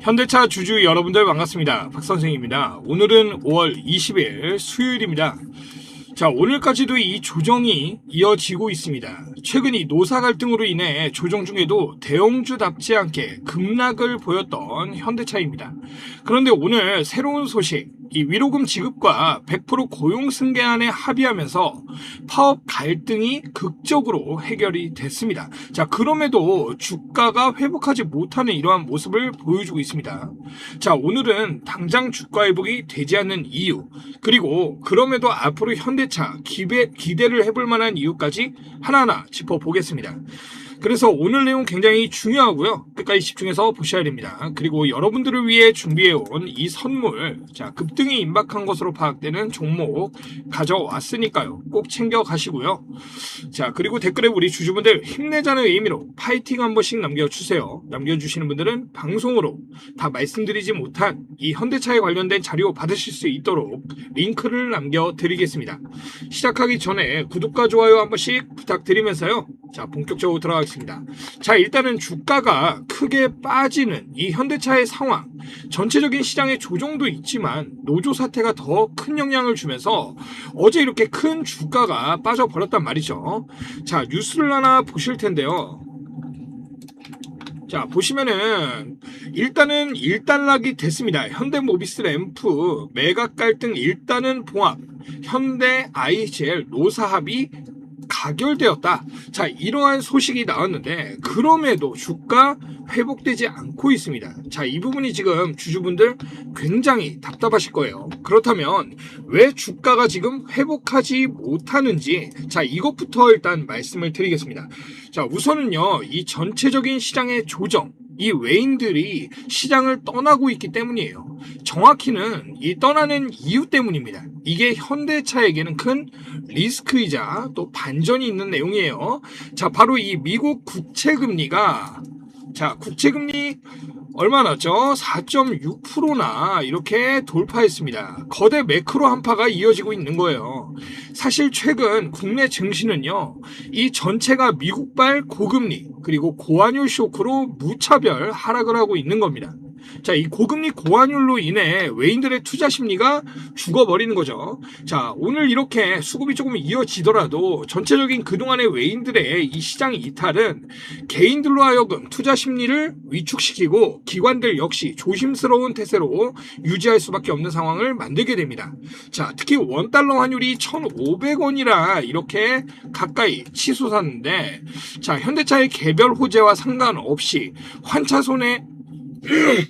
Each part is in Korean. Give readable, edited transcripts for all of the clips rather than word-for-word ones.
현대차 주주 여러분들 반갑습니다. 박선생입니다. 오늘은 5월 20일 수요일입니다. 자, 오늘까지도 이 조정이 이어지고 있습니다. 최근 이 노사 갈등으로 인해 조정 중에도 대형주답지 않게 급락을 보였던 현대차입니다. 그런데 오늘 새로운 소식, 이 위로금 지급과 100% 고용 승계안에 합의하면서 파업 갈등이 극적으로 해결이 됐습니다. 자, 그럼에도 주가가 회복하지 못하는 이러한 모습을 보여주고 있습니다. 자, 오늘은 당장 주가 회복이 되지 않는 이유, 그리고 그럼에도 앞으로 현대차 기대를 해볼 만한 이유까지 하나하나 짚어보겠습니다. 그래서 오늘 내용 굉장히 중요하고요. 끝까지 집중해서 보셔야 됩니다. 그리고 여러분들을 위해 준비해온 이 선물, 자, 급등이 임박한 것으로 파악되는 종목 가져왔으니까요. 꼭 챙겨가시고요. 자, 그리고 댓글에 우리 주주분들 힘내자는 의미로 파이팅 한 번씩 남겨주세요. 남겨주시는 분들은 방송으로 다 말씀드리지 못한 이 현대차에 관련된 자료 받으실 수 있도록 링크를 남겨드리겠습니다. 시작하기 전에 구독과 좋아요 한 번씩 부탁드리면서요. 자, 본격적으로 들어가겠습니다. 자, 일단은 주가가 크게 빠지는 이 현대차의 상황, 전체적인 시장의 조정도 있지만 노조 사태가 더 큰 영향을 주면서 어제 이렇게 큰 주가가 빠져버렸단 말이죠. 자, 뉴스를 하나 보실 텐데요. 자, 보시면은 일단은 일단락이 됐습니다. 현대모비스 램프 매각 갈등 일단은 봉합, 현대 IGL 노사 합의 가결되었다. 자, 이러한 소식이 나왔는데 그럼에도 주가 회복되지 않고 있습니다. 자, 이 부분이 지금 주주분들 굉장히 답답하실 거예요. 그렇다면 왜 주가가 지금 회복하지 못하는지, 자, 이것부터 일단 말씀을 드리겠습니다. 자, 우선은요, 이 전체적인 시장의 조정, 이 외인들이 시장을 떠나고 있기 때문이에요. 정확히는 이 떠나는 이유 때문입니다. 이게 현대차에게는 큰 리스크이자 또 반전이 있는 내용이에요. 자, 바로 이 미국 국채금리가, 자, 국채금리 얼마 났죠? 4.6%나 이렇게 돌파했습니다. 거대 매크로 한파가 이어지고 있는 거예요. 사실 최근 국내 증시는요, 이 전체가 미국발 고금리 그리고 고환율 쇼크로 무차별 하락을 하고 있는 겁니다. 자, 이 고금리 고환율로 인해 외인들의 투자 심리가 죽어버리는 거죠. 자, 오늘 이렇게 수급이 조금 이어지더라도 전체적인 그동안의 외인들의 이 시장 이탈은 개인들로 하여금 투자 심리를 위축시키고 기관들 역시 조심스러운 태세로 유지할 수밖에 없는 상황을 만들게 됩니다. 자, 특히 원달러 환율이 1,500원이라 이렇게 가까이 치솟았는데, 자, 현대차의 개별 호재와 상관없이 환차손에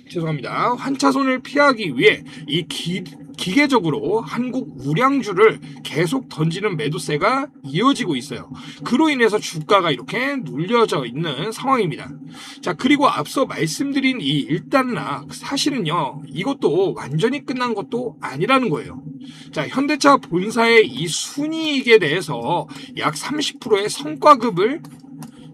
죄송합니다. 환차손을 피하기 위해 이 기계적으로 한국 우량주를 계속 던지는 매도세가 이어지고 있어요. 그로 인해서 주가가 이렇게 눌려져 있는 상황입니다. 자, 그리고 앞서 말씀드린 이 일단락, 사실은요, 이것도 완전히 끝난 것도 아니라는 거예요. 자, 현대차 본사의 이 순이익에 대해서 약 30%의 성과급을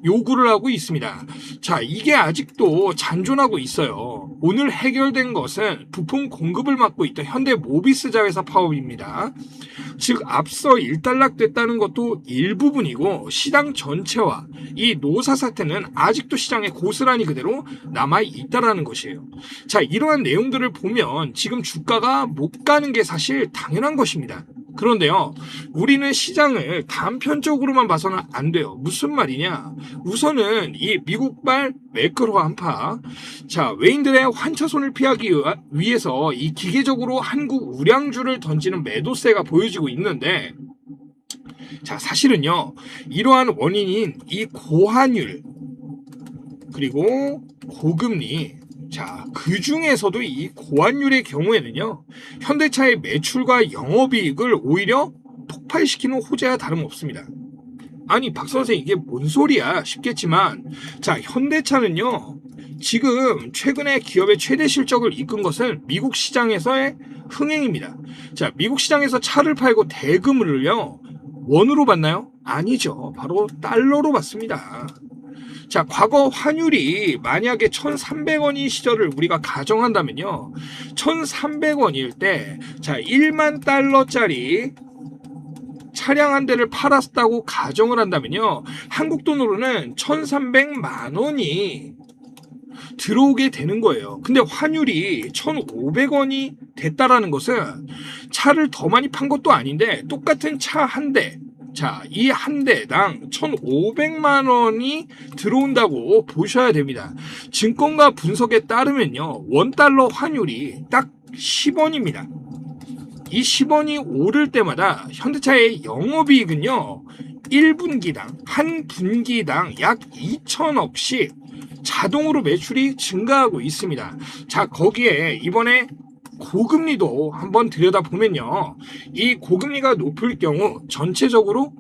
요구를 하고 있습니다. 자, 이게 아직도 잔존하고 있어요. 오늘 해결된 것은 부품 공급을 맡고 있던 현대모비스 자회사 파업입니다. 즉, 앞서 일단락됐다는 것도 일부분이고 시장 전체와 이 노사 사태는 아직도 시장에 고스란히 그대로 남아있다라는 것이에요. 자, 이러한 내용들을 보면 지금 주가가 못 가는 게 사실 당연한 것입니다. 그런데요, 우리는 시장을 단편적으로만 봐서는 안 돼요. 무슨 말이냐? 우선은 이 미국발 매크로 한파, 자, 외인들의 환차손을 피하기 위해서 이 기계적으로 한국 우량주를 던지는 매도세가 보여지고 있는데, 자, 사실은요, 이러한 원인인 이 고환율 그리고 고금리, 자, 그 중에서도 이 고환율의 경우에는요, 현대차의 매출과 영업이익을 오히려 폭발시키는 호재와 다름없습니다. 아니, 박선생, 이게 뭔 소리야 싶겠지만, 자, 현대차는요, 지금 최근에 기업의 최대 실적을 이끈 것은 미국 시장에서의 흥행입니다. 자, 미국 시장에서 차를 팔고 대금을요, 원으로 받나요? 아니죠. 바로 달러로 받습니다. 자, 과거 환율이 만약에 1,300원인 시절을 우리가 가정한다면요, 1,300원일 때, 자, 1만 달러짜리 차량 한 대를 팔았다고 가정을 한다면요, 한국 돈으로는 1,300만 원이 들어오게 되는 거예요. 근데 환율이 1,500원이 됐다라는 것은 차를 더 많이 판 것도 아닌데 똑같은 차 한 대, 자, 이 한 대당 1,500만 원이 들어온다고 보셔야 됩니다. 증권가 분석에 따르면요, 원달러 환율이 딱 10원입니다. 이 10원이 오를 때마다 현대차의 영업이익은요, 1분기당, 한 분기당 약 2천억씩 자동으로 매출이 증가하고 있습니다. 자, 거기에 이번에 고금리도 한번 들여다보면요, 이 고금리가 높을 경우 전체적으로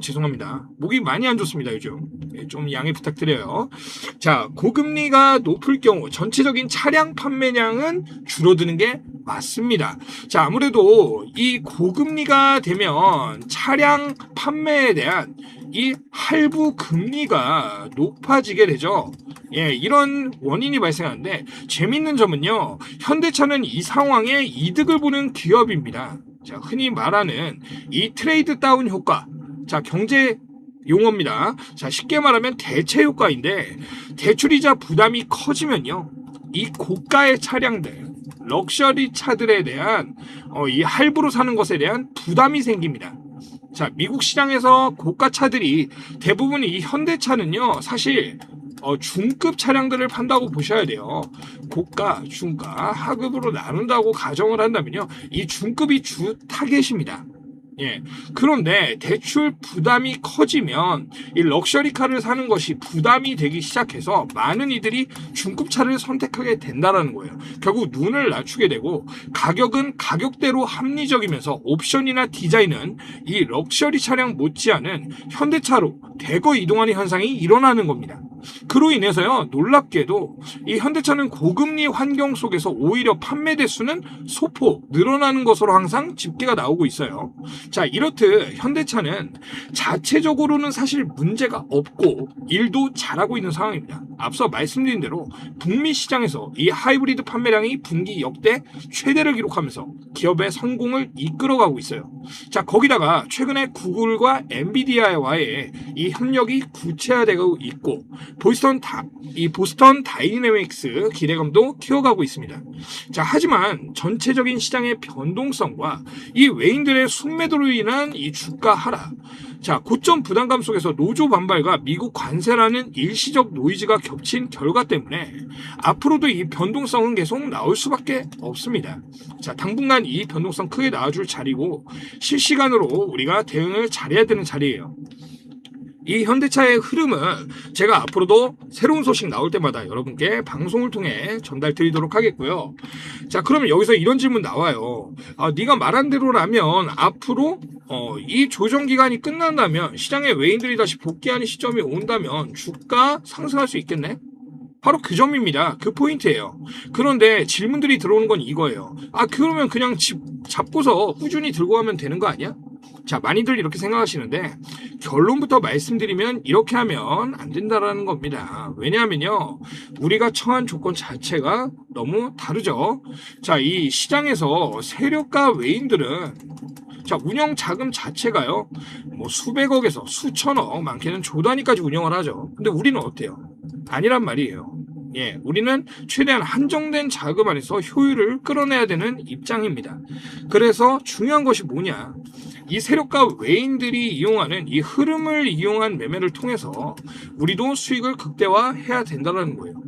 죄송합니다. 목이 많이 안 좋습니다, 요즘. 좀 양해 부탁드려요. 자, 고금리가 높을 경우 전체적인 차량 판매량은 줄어드는 게 맞습니다. 자, 아무래도 이 고금리가 되면 차량 판매에 대한 이 할부 금리가 높아지게 되죠. 예, 이런 원인이 발생하는데 재밌는 점은요, 현대차는 이 상황에 이득을 보는 기업입니다. 자, 흔히 말하는 이 트레이드 다운 효과. 자, 경제 용어입니다. 자, 쉽게 말하면 대체 효과인데, 대출이자 부담이 커지면요, 이 고가의 차량들, 럭셔리 차들에 대한 이 할부로 사는 것에 대한 부담이 생깁니다. 자, 미국 시장에서 고가 차들이 대부분 이 현대차는요, 사실 중급 차량들을 판다고 보셔야 돼요. 고가, 중가, 하급으로 나눈다고 가정을 한다면요, 이 중급이 주 타겟입니다. 예. 그런데 대출 부담이 커지면 이 럭셔리카를 사는 것이 부담이 되기 시작해서 많은 이들이 중급차를 선택하게 된다는 거예요. 결국 눈을 낮추게 되고 가격은 가격대로 합리적이면서 옵션이나 디자인은 이 럭셔리 차량 못지않은 현대차로 대거 이동하는 현상이 일어나는 겁니다. 그로 인해서요, 놀랍게도 이 현대차는 고금리 환경 속에서 오히려 판매 대수는 소폭 늘어나는 것으로 항상 집계가 나오고 있어요. 자, 이렇듯 현대차는 자체적으로는 사실 문제가 없고 일도 잘하고 있는 상황입니다. 앞서 말씀드린 대로 북미 시장에서 이 하이브리드 판매량이 분기 역대 최대를 기록하면서 기업의 성공을 이끌어가고 있어요. 자, 거기다가 최근에 구글과 엔비디아와의 이 협력이 구체화되고 있고 보스턴 다이내믹스 기대감도 키워가고 있습니다. 자, 하지만 전체적인 시장의 변동성과 이 외인들의 순매도로 인한 이 주가 하락, 자, 고점 부담감 속에서 노조 반발과 미국 관세라는 일시적 노이즈가 겹친 결과 때문에 앞으로도 이 변동성은 계속 나올 수밖에 없습니다. 자, 당분간 이 변동성 크게 나와줄 자리고 실시간으로 우리가 대응을 잘해야 되는 자리예요. 이 현대차의 흐름은 제가 앞으로도 새로운 소식 나올 때마다 여러분께 방송을 통해 전달 드리도록 하겠고요. 자, 그러면 여기서 이런 질문 나와요. 네가 말한 대로라면 앞으로 이 조정 기간이 끝난다면 시장에 외인들이 다시 복귀하는 시점이 온다면 주가 상승할 수 있겠네? 바로 그 점입니다. 그 포인트예요. 그런데 질문들이 들어오는 건 이거예요. 그러면 그냥 잡고서 꾸준히 들고 가면 되는 거 아니야? 자, 많이들 이렇게 생각하시는데 결론부터 말씀드리면 이렇게 하면 안 된다라는 겁니다. 왜냐하면요, 우리가 처한 조건 자체가 너무 다르죠. 자, 이 시장에서 세력가 외인들은 자, 운영 자금 자체가요, 뭐 수백억에서 수천억, 많게는 조 단위까지 운영을 하죠. 근데 우리는 어때요? 아니란 말이에요. 예, 우리는 최대한 한정된 자금 안에서 효율을 끌어내야 되는 입장입니다. 그래서 중요한 것이 뭐냐? 이 세력가 외인들이 이용하는 이 흐름을 이용한 매매를 통해서 우리도 수익을 극대화해야 된다는 거예요.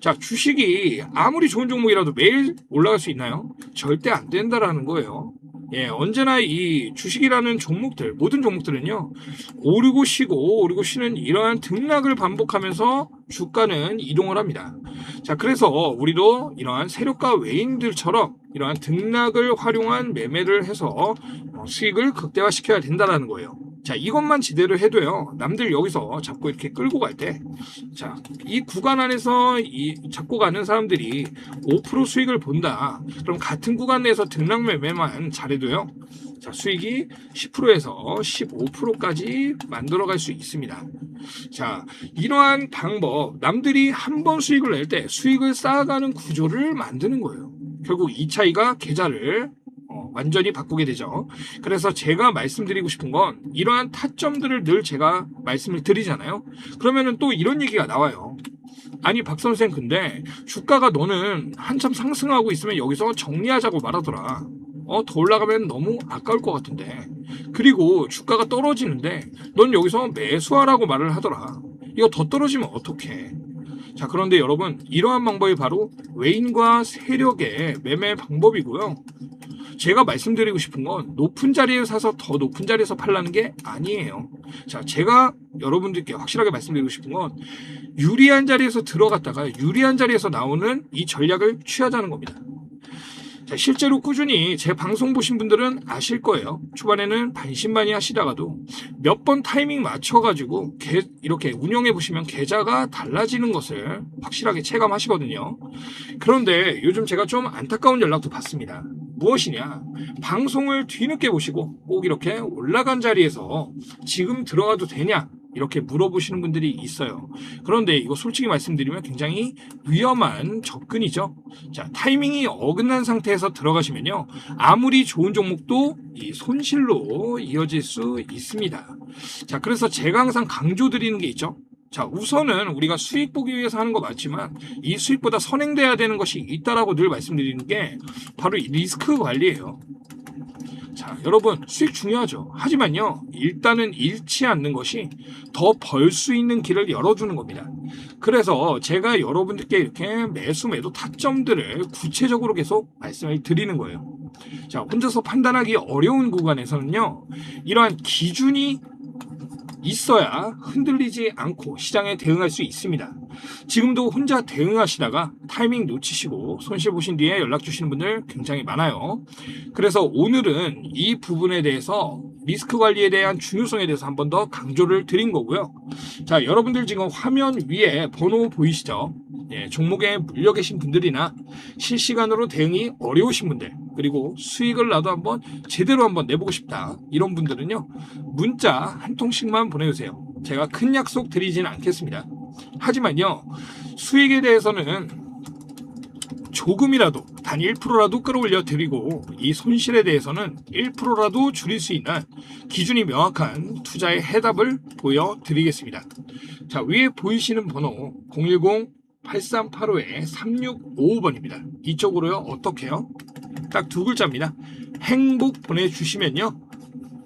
자, 주식이 아무리 좋은 종목이라도 매일 올라갈 수 있나요? 절대 안 된다라는 거예요. 예, 언제나 이 주식이라는 종목들, 모든 종목들은요, 오르고 쉬는 이러한 등락을 반복하면서 주가는 이동을 합니다. 자, 그래서 우리도 이러한 세력가 외인들처럼 이러한 등락을 활용한 매매를 해서 수익을 극대화시켜야 된다는 거예요. 자, 이것만 지대로 해도요, 남들 여기서 잡고 이렇게 끌고 갈 때, 자, 이 구간 안에서 잡고 가는 사람들이 5% 수익을 본다. 그럼 같은 구간 내에서 등락 매매만 잘해도요, 자, 수익이 10%에서 15%까지 만들어갈 수 있습니다. 자, 이러한 방법, 남들이 한 번 수익을 낼 때 수익을 쌓아가는 구조를 만드는 거예요. 결국 이 차이가 계좌를 완전히 바꾸게 되죠. 그래서 제가 말씀드리고 싶은 건 이러한 타점들을 늘 제가 말씀을 드리잖아요. 그러면은 또 이런 얘기가 나와요. 아니 박 선생 근데 주가가 너는 한참 상승하고 있으면 여기서 정리하자고 말하더라. 더 올라가면 너무 아까울 것 같은데. 그리고 주가가 떨어지는데 넌 여기서 매수하라고 말을 하더라. 이거 더 떨어지면 어떡해. 자, 그런데 여러분 이러한 방법이 바로 외인과 세력의 매매 방법이고요. 제가 말씀드리고 싶은 건 높은 자리에 사서 더 높은 자리에서 팔라는 게 아니에요. 자, 제가 여러분들께 확실하게 말씀드리고 싶은 건 유리한 자리에서 들어갔다가 유리한 자리에서 나오는 이 전략을 취하자는 겁니다. 자, 실제로 꾸준히 제 방송 보신 분들은 아실 거예요. 초반에는 반신반의하시다가도 몇 번 타이밍 맞춰가지고 이렇게 운영해 보시면 계좌가 달라지는 것을 확실하게 체감하시거든요. 그런데 요즘 제가 좀 안타까운 연락도 받습니다. 무엇이냐? 방송을 뒤늦게 보시고 꼭 이렇게 올라간 자리에서 지금 들어가도 되냐? 이렇게 물어보시는 분들이 있어요. 그런데 이거 솔직히 말씀드리면 굉장히 위험한 접근이죠. 자, 타이밍이 어긋난 상태에서 들어가시면요. 아무리 좋은 종목도 이 손실로 이어질 수 있습니다. 자, 그래서 제가 항상 강조드리는 게 있죠. 자, 우선은 우리가 수익 보기 위해서 하는 거 맞지만 이 수익보다 선행돼야 되는 것이 있다라고 늘 말씀드리는 게 바로 이 리스크 관리예요. 자, 여러분 수익 중요하죠. 하지만요, 일단은 잃지 않는 것이 더 벌 수 있는 길을 열어주는 겁니다. 그래서 제가 여러분들께 이렇게 매수 매도 타점들을 구체적으로 계속 말씀을 드리는 거예요. 자, 혼자서 판단하기 어려운 구간에서는요, 이러한 기준이 있어야 흔들리지 않고 시장에 대응할 수 있습니다. 지금도 혼자 대응하시다가 타이밍 놓치시고 손실 보신 뒤에 연락 주시는 분들 굉장히 많아요. 그래서 오늘은 이 부분에 대해서 리스크 관리에 대한 중요성에 대해서 한 번 더 강조를 드린 거고요. 자, 여러분들 지금 화면 위에 번호 보이시죠? 예, 종목에 물려 계신 분들이나 실시간으로 대응이 어려우신 분들, 그리고 수익을 나도 한번 제대로 한번 내보고 싶다, 이런 분들은요, 문자 한 통씩만 보내주세요. 제가 큰 약속 드리진 않겠습니다. 하지만요, 수익에 대해서는 조금이라도 단 1%라도 끌어올려 드리고 이 손실에 대해서는 1%라도 줄일 수 있는 기준이 명확한 투자의 해답을 보여드리겠습니다. 자, 위에 보이시는 번호 010-8385-3655번입니다. 이쪽으로요. 어떻게요? 딱 두 글자입니다. 행복 보내주시면요,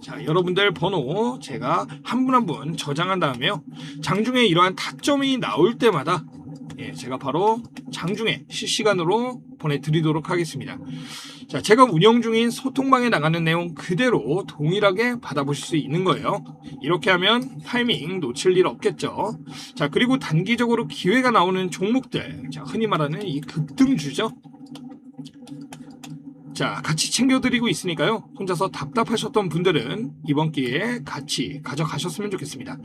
자, 여러분들 번호 제가 한 분 한 분 저장한 다음에요, 장중에 이러한 타점이 나올 때마다 제가 바로 장중에 실시간으로 보내드리도록 하겠습니다. 자, 제가 운영 중인 소통방에 나가는 내용 그대로 동일하게 받아보실 수 있는 거예요. 이렇게 하면 타이밍 놓칠 일 없겠죠. 자, 그리고 단기적으로 기회가 나오는 종목들, 자, 흔히 말하는 이 급등주죠. 자, 같이 챙겨드리고 있으니까요, 혼자서 답답하셨던 분들은 이번 기회에 같이 가져가셨으면 좋겠습니다.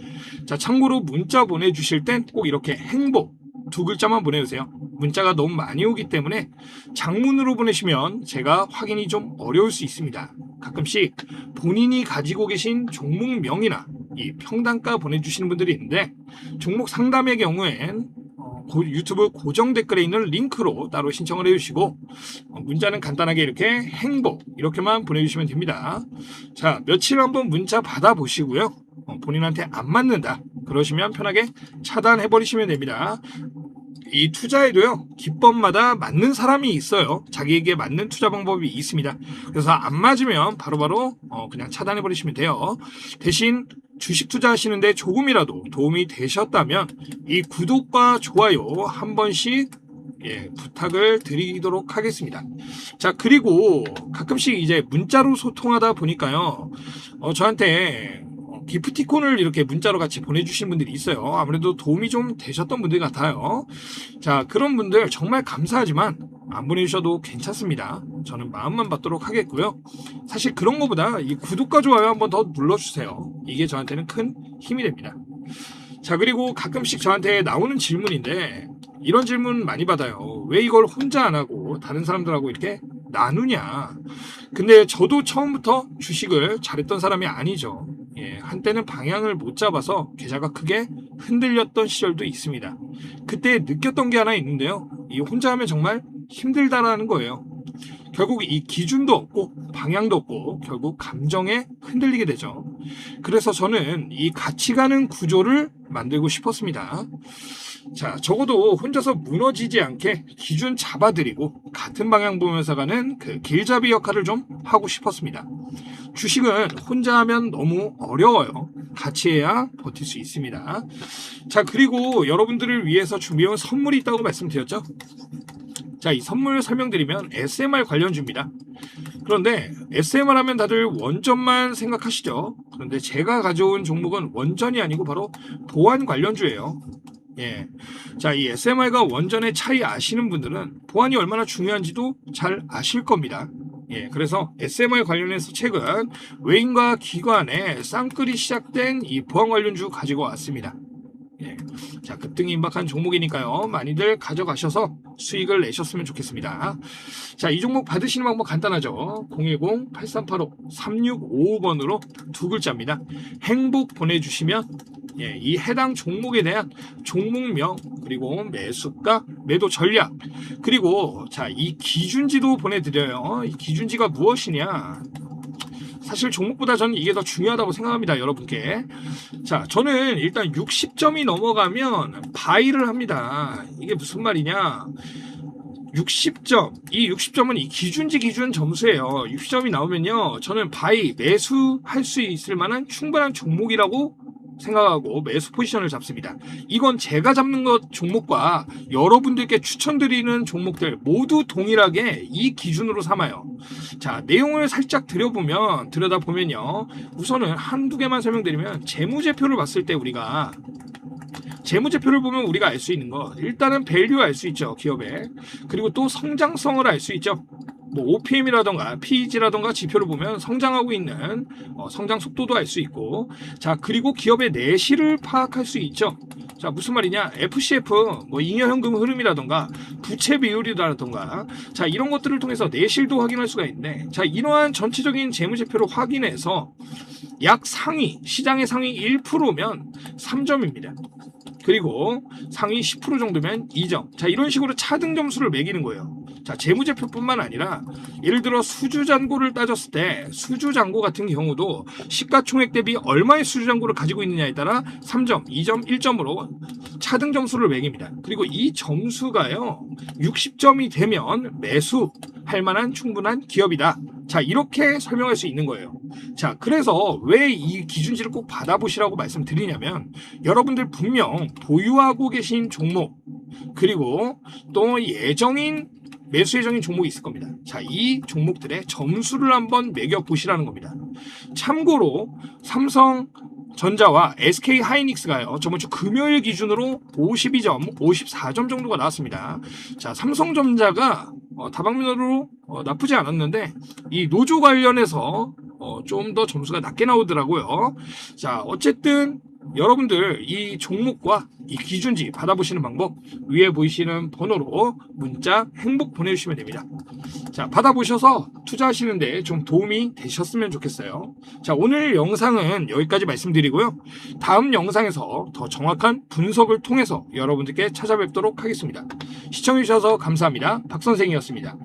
자, 참고로 문자 보내주실 땐 꼭 이렇게 행복 두 글자만 보내주세요. 문자가 너무 많이 오기 때문에 장문으로 보내시면 제가 확인이 좀 어려울 수 있습니다. 가끔씩 본인이 가지고 계신 종목명이나 이 평단가 보내주시는 분들이 있는데, 종목 상담의 경우엔 유튜브 고정 댓글에 있는 링크로 따로 신청을 해주시고, 문자는 간단하게 이렇게 행복 이렇게만 보내주시면 됩니다. 자, 며칠 한번 문자 받아보시고요, 본인한테 안 맞는다 그러시면 편하게 차단해버리시면 됩니다. 이 투자에도요, 기법마다 맞는 사람이 있어요. 자기에게 맞는 투자 방법이 있습니다. 그래서 안 맞으면 바로바로 그냥 차단해버리시면 돼요. 대신 주식 투자하시는데 조금이라도 도움이 되셨다면 이 구독과 좋아요 한 번씩 부탁을 드리도록 하겠습니다. 자, 그리고 가끔씩 이제 문자로 소통하다 보니까요, 저한테 기프티콘을 이렇게 문자로 같이 보내주신 분들이 있어요. 아무래도 도움이 좀 되셨던 분들 같아요. 자, 그런 분들 정말 감사하지만 안 보내주셔도 괜찮습니다. 저는 마음만 받도록 하겠고요. 사실 그런 거보다 이 구독과 좋아요 한번 더 눌러주세요. 이게 저한테는 큰 힘이 됩니다. 자, 그리고 가끔씩 저한테 나오는 질문인데, 이런 질문 많이 받아요. 왜 이걸 혼자 안 하고 다른 사람들하고 이렇게 나누냐. 근데 저도 처음부터 주식을 잘했던 사람이 아니죠. 한때는 방향을 못 잡아서 계좌가 크게 흔들렸던 시절도 있습니다. 그때 느꼈던 게 하나 있는데요, 이 혼자 하면 정말 힘들다라는 거예요. 결국 이 기준도 없고 방향도 없고 결국 감정에 흔들리게 되죠. 그래서 저는 이 같이 가는 구조를 만들고 싶었습니다. 자, 적어도 혼자서 무너지지 않게 기준 잡아드리고 같은 방향 보면서 가는 그 길잡이 역할을 좀 하고 싶었습니다. 주식은 혼자 하면 너무 어려워요. 같이 해야 버틸 수 있습니다. 자, 그리고 여러분들을 위해서 준비해온 선물이 있다고 말씀드렸죠. 자, 이 선물 설명드리면 SMR 관련주입니다. 그런데 SMR 하면 다들 원전만 생각하시죠. 그런데 제가 가져온 종목은 원전이 아니고 바로 보안 관련주예요. 예. 자, 이 SMR과 원전의 차이 아시는 분들은 보안이 얼마나 중요한지도 잘 아실 겁니다. 예, 그래서 SMR 관련해서 최근 외인과 기관의 쌍끌이 시작된 이 보안 관련주 가지고 왔습니다. 예. 자, 급등이 임박한 종목이니까요. 많이들 가져가셔서 수익을 내셨으면 좋겠습니다. 자, 이 종목 받으시는 방법 간단하죠. 010-8385-3655번으로 두 글자입니다. 행복 보내주시면 예, 이 해당 종목에 대한 종목명 그리고 매수가, 매도 전략 그리고 자, 이 기준지도 보내드려요. 이 기준지가 무엇이냐? 사실 종목보다 저는 이게 더 중요하다고 생각합니다. 여러분께. 자, 저는 일단 60점이 넘어가면 바이를 합니다. 이게 무슨 말이냐? 60점. 이 60점은 이 기준지 기준 점수예요. 60점이 나오면요. 저는 바이 매수할 수 있을 만한 충분한 종목이라고 생각하고 매수 포지션을 잡습니다. 이건 제가 잡는 것 종목과 여러분들께 추천드리는 종목들 모두 동일하게 이 기준으로 삼아요. 자, 내용을 살짝 들여다보면요. 우선은 한두 개만 설명드리면 재무제표를 봤을 때 우리가 재무제표를 보면 우리가 알 수 있는 거 일단은 밸류 알 수 있죠. 기업의. 그리고 또 성장성을 알 수 있죠. 뭐 OPM이라던가 PEG라던가 지표를 보면 성장하고 있는 성장 속도도 알 수 있고 자 그리고 기업의 내실을 파악할 수 있죠. 자 무슨 말이냐 FCF 뭐 잉여현금 흐름이라던가 부채 비율이라던가 자 이런 것들을 통해서 내실도 확인할 수가 있는데 자 이러한 전체적인 재무제표를 확인해서 약 상위 시장의 상위 1%면 3점입니다. 그리고 상위 10% 정도면 2점. 자, 이런 식으로 차등 점수를 매기는 거예요. 자, 재무제표뿐만 아니라 예를 들어 수주잔고를 따졌을 때 수주잔고 같은 경우도 시가총액 대비 얼마의 수주잔고를 가지고 있느냐에 따라 3점, 2점, 1점으로 차등 점수를 매깁니다. 그리고 이 점수가요. 60점이 되면 매수할 만한 충분한 기업이다. 자, 이렇게 설명할 수 있는 거예요. 자, 그래서 왜 이 기준치를 꼭 받아보시라고 말씀드리냐면 여러분들 분명 보유하고 계신 종목 그리고 또 매수 예정인 종목이 있을 겁니다. 자, 이 종목들의 점수를 한번 매겨보시라는 겁니다. 참고로 삼성전자와 SK하이닉스가요. 저번 주 금요일 기준으로 52점, 54점 정도가 나왔습니다. 자, 삼성전자가 다방면으로 나쁘지 않았는데 이 노조 관련해서 좀 더 점수가 낮게 나오더라고요. 자, 어쨌든 여러분들 이 종목과 이 기준지 받아보시는 방법 위에 보이시는 번호로 문자 행복 보내주시면 됩니다. 자, 받아보셔서 투자하시는데 좀 도움이 되셨으면 좋겠어요. 자, 오늘 영상은 여기까지 말씀드리고요. 다음 영상에서 더 정확한 분석을 통해서 여러분들께 찾아뵙도록 하겠습니다. 시청해주셔서 감사합니다. 박 선생이었습니다.